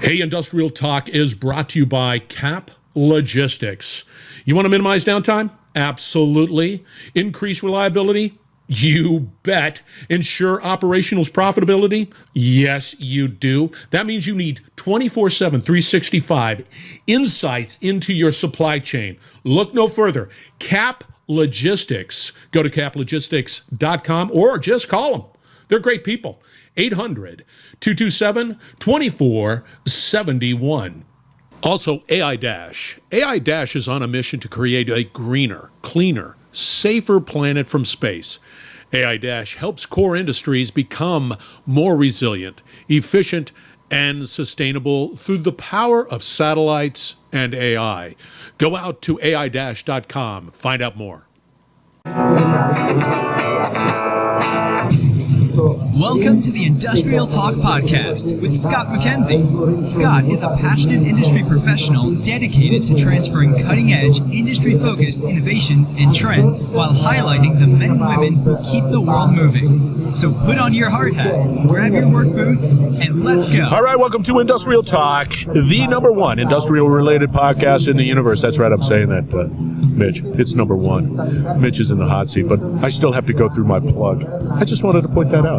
Hey, Industrial Talk is brought to you by Cap Logistics. You want to minimize downtime? Absolutely. Increase reliability? You bet. Ensure operational profitability? Yes, you do. That means you need 24/7, 365 insights into your supply chain. Look no further. Cap Logistics. Go to caplogistics.com or just call them. They're great people. 800-227-2471. Also, AI-. AI- is on a mission to create a greener, cleaner, safer planet from space. AI- helps core industries become more resilient, efficient, and sustainable through the power of satellites and AI. Go out to AI-.com. Find out more. Welcome to the Industrial Talk Podcast with Scott McKenzie. Scott is a passionate industry professional dedicated to transferring cutting-edge, industry-focused innovations and trends while highlighting the men and women who keep the world moving. So put on your hard hat, grab your work boots, and let's go. All right, welcome to Industrial Talk, the number one industrial-related podcast in the universe. That's right, I'm saying that, Mitch. It's number one. Mitch is in the hot seat, but I still have to go through my plug. I just wanted to point that out.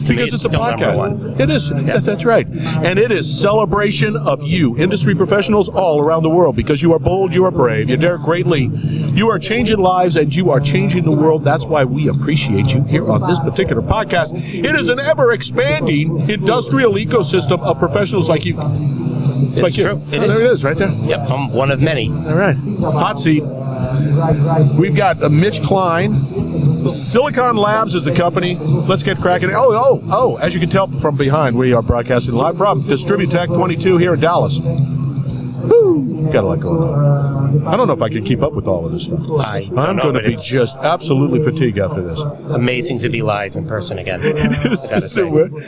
Because it's a podcast. It is. Yeah. That's right. And it is celebration of you, industry professionals all around the world, because you are bold, you are brave, you dare greatly. You are changing lives and you are changing the world. That's why we appreciate you here on this particular podcast. It is an ever-expanding industrial ecosystem of professionals like you. It's true. There it is, right there. Yep, I'm one of many. All right. Hot seat. We've got Mitch Klein. SiliconLabs is the company. Let's get cracking. Oh, as you can tell from behind, we are broadcasting live from Distributech 22 here in Dallas. Woo! Got a lot going on. I don't know if I can keep up with all of this stuff. I'm going to be just absolutely fatigued after this. Amazing to be live in person again. It is.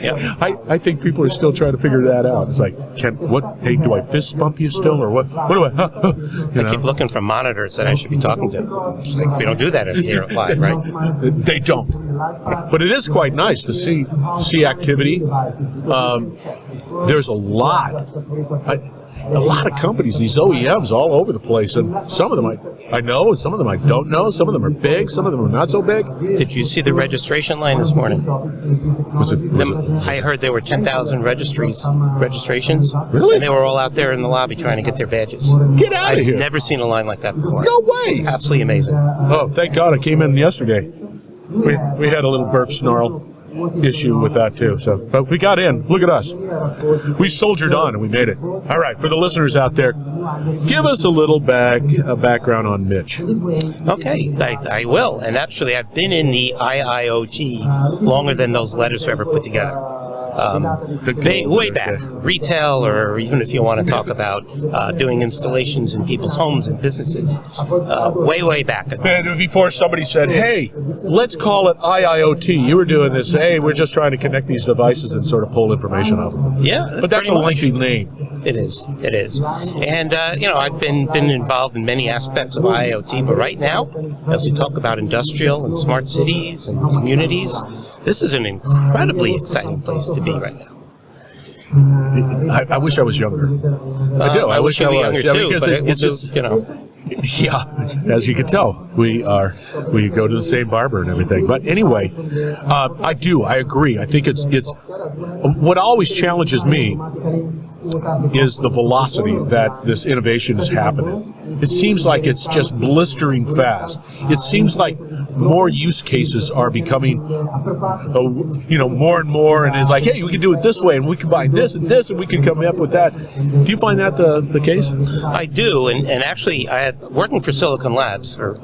Yep. I think people are still trying to figure that out. It's like, hey, do I fist bump you still, or what? What do I? I keep looking for monitors that I should be talking to. It's like, we don't do that here live, right? They don't. But it is quite nice to see activity. There's a lot of companies, these OEMs all over the place, and some of them I know, some of them I don't know, some of them are big, some of them are not so big. Did you see the registration line this morning? I heard there were 10,000 registrations. Really? And they were all out there in the lobby trying to get their badges. Get out of here. I've never seen a line like that before. No way. It's absolutely amazing. Oh, thank God I came in yesterday. We had a little burp snarl issue with that too, but we got in. Look at us. We soldiered on and we made it. All right, for the listeners out there, give us a little background on Mitch. Okay, I will. And actually, I've been in the IIoT longer than those letters were ever put together. Way back, retail, or even if you want to talk about doing installations in people's homes and businesses, way back. And before somebody said, hey, let's call it IIoT, you were doing this, hey, we're just trying to connect these devices and sort of pull information out of them. Yeah. But that's a lengthy name. It is. And, I've been involved in many aspects of IIoT, but right now, as we talk about industrial and smart cities and communities, this is an incredibly exciting place to be right now. I wish I was younger. I do. I wish I was younger too, because but it's just, Yeah, as you can tell, we go to the same barber and everything. But anyway, I agree. I think it's what always challenges me is the velocity that this innovation is happening. It seems like it's just blistering fast. It seems like more use cases are becoming, more and more, and it's like, hey, we can do it this way, and we combine this, and we can come up with that. Do you find that the case? I do, and actually, working for SiliconLabs, for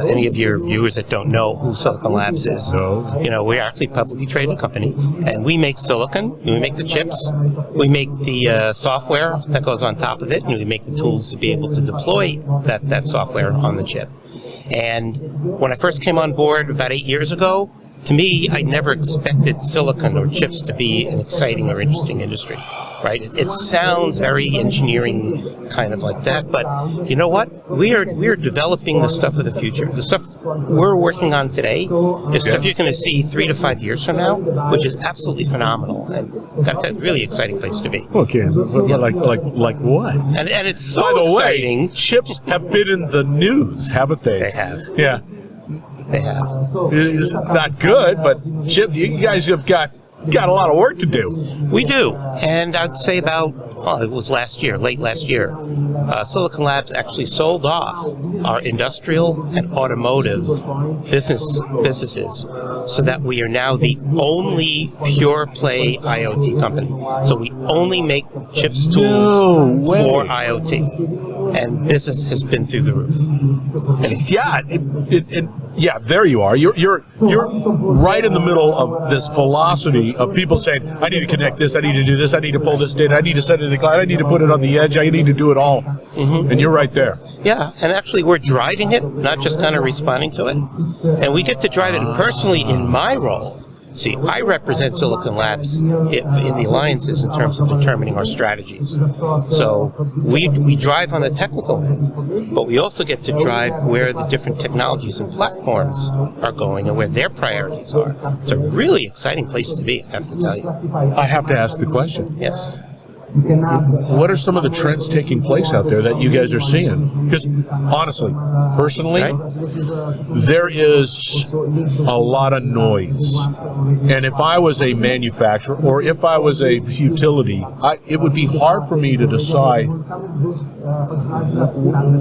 any of your viewers that don't know who SiliconLabs is, no. We're actually a publicly traded company, and we make silicon, we make the chips, we make the software that goes on top of it, and we make the tools to be able to deploy that software on the chip. And when I first came on board about 8 years ago, to me, I never expected silicon or chips to be an exciting or interesting industry. right? It sounds very engineering kind of like that, but you know what? We are developing the stuff of the future. The stuff we're working on today is stuff you're going to see 3 to 5 years from now, which is absolutely phenomenal, and that's a really exciting place to be. Okay, like what? And it's so By the exciting. way, chips have been in the news, haven't they? They have. Yeah. They have. It's not good, but Chip, you guys have got a lot of work to do. We do, and I'd say it was late last year, SiliconLabs actually sold off our industrial and automotive businesses so that we are now the only pure play IoT company. So we only make chips tools for IoT, and business has been through the roof. Yeah, there you are. You're right in the middle of this velocity of people saying, I need to connect this, I need to do this, I need to pull this data, I need to send it to the cloud, I need to put it on the edge, I need to do it all. Mm-hmm. And you're right there. Yeah, and actually we're driving it, not just kind of responding to it. And we get to drive it personally in my role. See, I represent SiliconLabs in the alliances in terms of determining our strategies. So we drive on the technical end, but we also get to drive where the different technologies and platforms are going and where their priorities are. It's a really exciting place to be, I have to tell you. I have to ask the question. Yes. What are some of the trends taking place out there that you guys are seeing? Because honestly, personally, there is a lot of noise. And if I was a manufacturer or if I was a utility, it would be hard for me to decide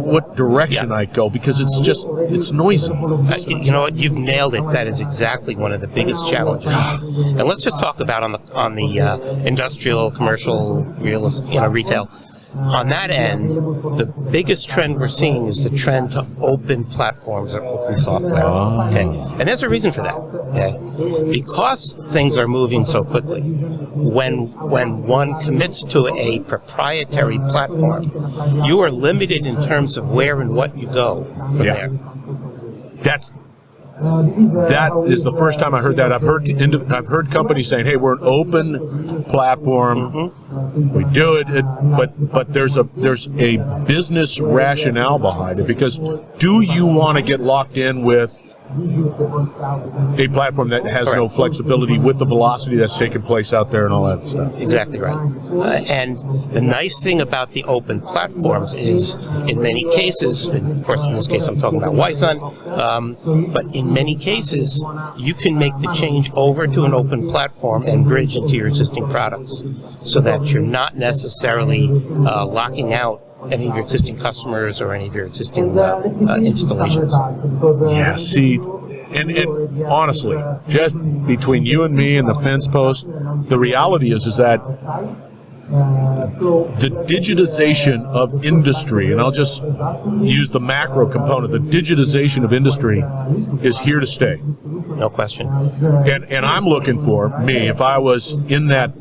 what direction I'd go because it's noisy. You know what? You've nailed it. That is exactly one of the biggest challenges. And let's just talk about on the industrial, commercial, retail. On that end, the biggest trend we're seeing is the trend to open platforms or open software. Okay, and there's a reason for that. Okay, because things are moving so quickly. When one commits to a proprietary platform, you are limited in terms of where and what you go from there. That is the first time I heard that. I've heard companies saying, "Hey, we're an open platform. Mm-hmm. We do it," but there's a business rationale behind it. Because do you want to get locked in with a platform that has no flexibility with the velocity that's taking place out there and all that stuff? Exactly right. And the nice thing about the open platforms is, in many cases, and of course in this case I'm talking about Wyson, but in many cases you can make the change over to an open platform and bridge into your existing products so that you're not necessarily locking out any of your existing customers or any of your existing installations. Yeah, see, and honestly, just between you and me and the fence post, the reality is that the digitization of industry, and I'll just use the macro component, the digitization of industry is here to stay. No question. And I'm looking for, if I was in that,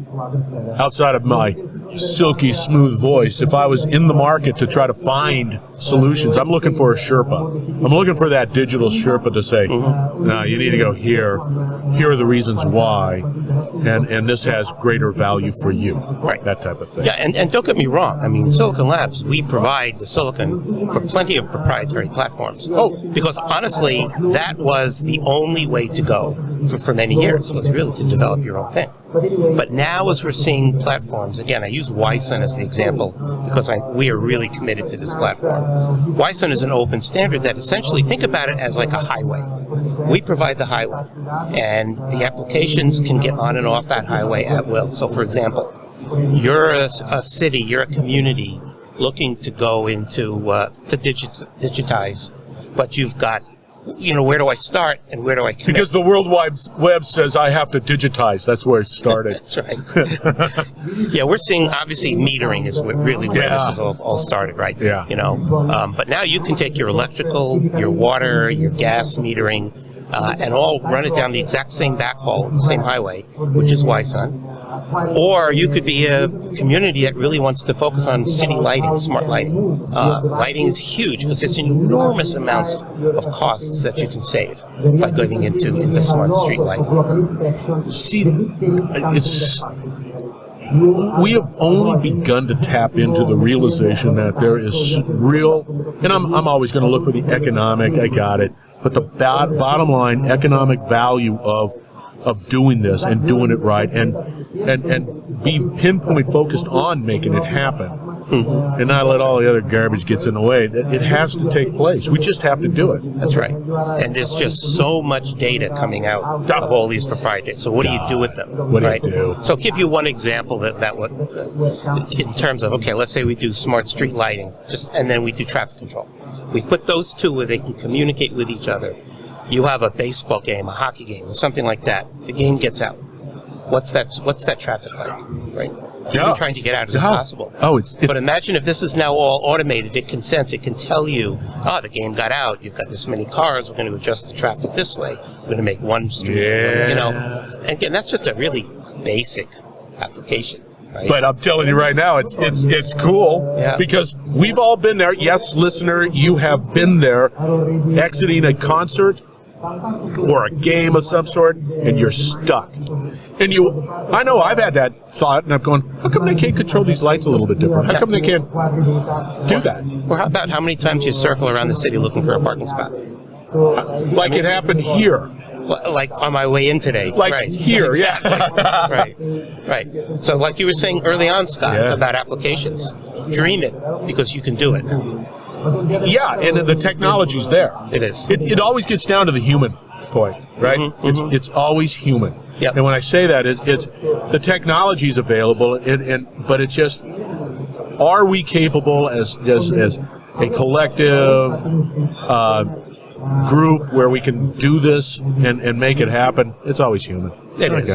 outside of my silky smooth voice, if I was in the market to try to find solutions, I'm looking for a Sherpa. I'm looking for that digital Sherpa to say, no, you need to go here. Here are the reasons why, and this has greater value for you. Right. That type of thing. Yeah, and don't get me wrong. I mean, SiliconLabs, we provide the silicon for plenty of proprietary platforms. Because honestly, that was the only way to go for many years, was really to develop your own thing. But now as we're seeing platforms, again, I use Wyson as the example because we are really committed to this platform. Wyson is an open standard that essentially, think about it as like a highway. We provide the highway, and the applications can get on and off that highway at will. So for example, you're a city, you're a community looking to go into, to digitize, but you've got, where do I start and where do I connect? Because the World Wide Web says I have to digitize. That's where it started. That's right. Yeah, we're seeing, obviously, metering is really where this is all started, right? Yeah. But now you can take your electrical, your water, your gas metering, and all run it down the exact same backhaul, the same highway, which is Wyson. Or you could be a community that really wants to focus on city lighting, smart lighting. Lighting is huge because there's enormous amounts of costs that you can save by going into smart street lighting. See, we have only begun to tap into the realization that there is real, and I'm always going to look for the economic, I got it, but the bottom line economic value of doing this and doing it right and be pinpoint focused on making it happen. Mm-hmm. And not let all the other garbage gets in the way. It has to take place. We just have to do it. That's right. And there's just so much data coming out of all these proprietors. So what do you do with them? What do you do? So I'll give you one example that would, in terms of, okay, let's say we do smart street lighting, and then we do traffic control. If we put those two where they can communicate with each other, you have a baseball game, a hockey game, or something like that. The game gets out. What's that traffic like, right? Even trying to get out is impossible. But imagine if this is now all automated. It can sense. It can tell you, the game got out. You've got this many cars. We're going to adjust the traffic this way. We're going to make one street. Yeah. And again, that's just a really basic application. Right? But I'm telling you right now, it's cool because we've all been there. Yes, listener, you have been there, exiting a concert or a game of some sort, and you're stuck. And I know I've had that thought, and I'm going, how come they can't control these lights a little bit different? How come they can't do that? Or how about how many times you circle around the city looking for a parking spot? Like it happened here. Like on my way in today. Like right. here, exactly. Right. So like you were saying early on, Scott, about applications. Dream it, because you can do it now. Yeah, and the technology's there. It is. It always gets down to the human point, right? Mm-hmm. It's always human. Yep. And when I say that, it's the technology's available, but it's just, are we capable as a collective group where we can do this and make it happen? It's always human. It is.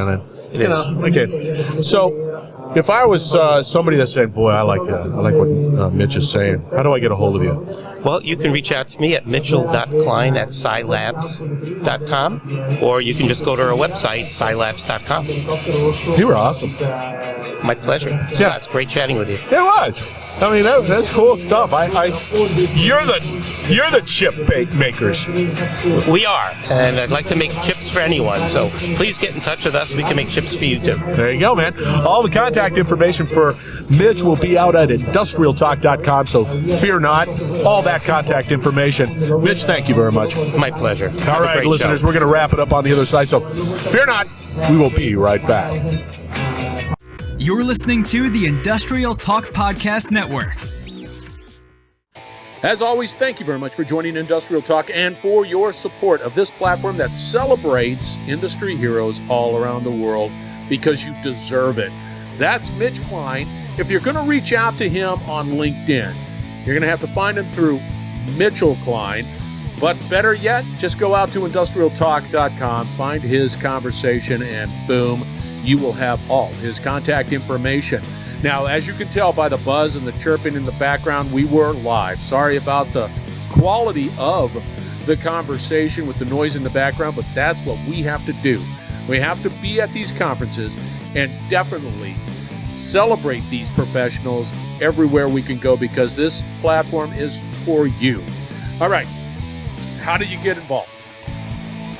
It is. Okay. So if I was somebody that's saying, boy, I like what Mitch is saying, how do I get a hold of you? Well, you can reach out to me at mitchell.klein@silabs.com, or you can just go to our website, silabs.com. You were awesome. My pleasure. Scott, it's great chatting with you. It was. I mean, that's cool stuff. You're the chip makers. We are, and I'd like to make chips for anyone. So please get in touch with us. We can make chips for you too. There you go, man. All the contact information for Mitch will be out at industrialtalk.com. So fear not. All that contact information. Mitch, thank you very much. My pleasure. All right, listeners, we're going to wrap it up on the other side. So fear not. We will be right back. You're listening to the Industrial Talk Podcast Network. As always, thank you very much for joining Industrial Talk and for your support of this platform that celebrates industry heroes all around the world, because you deserve it. That's Mitch Klein. If you're going to reach out to him on LinkedIn, you're going to have to find him through Mitchell Klein. But better yet, just go out to industrialtalk.com, find his conversation, and boom, you will have all his contact information. Now, as you can tell by the buzz and the chirping in the background, we were live. Sorry about the quality of the conversation with the noise in the background, but that's what we have to do. We have to be at these conferences and definitely celebrate these professionals everywhere we can go, because this platform is for you. All right. How do you get involved?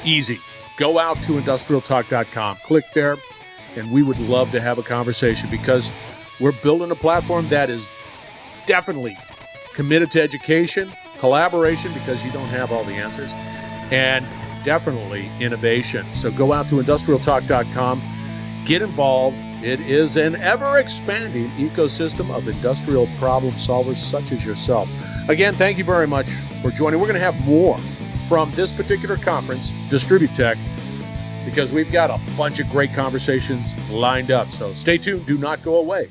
Easy. Go out to industrialtalk.com, click there, and we would love to have a conversation, because we're building a platform that is definitely committed to education, collaboration, because you don't have all the answers, and definitely innovation. So go out to industrialtalk.com, get involved. It is an ever-expanding ecosystem of industrial problem solvers such as yourself. Again, thank you very much for joining. We're going to have more from this particular conference, Distributech, because we've got a bunch of great conversations lined up. So stay tuned. Do not go away.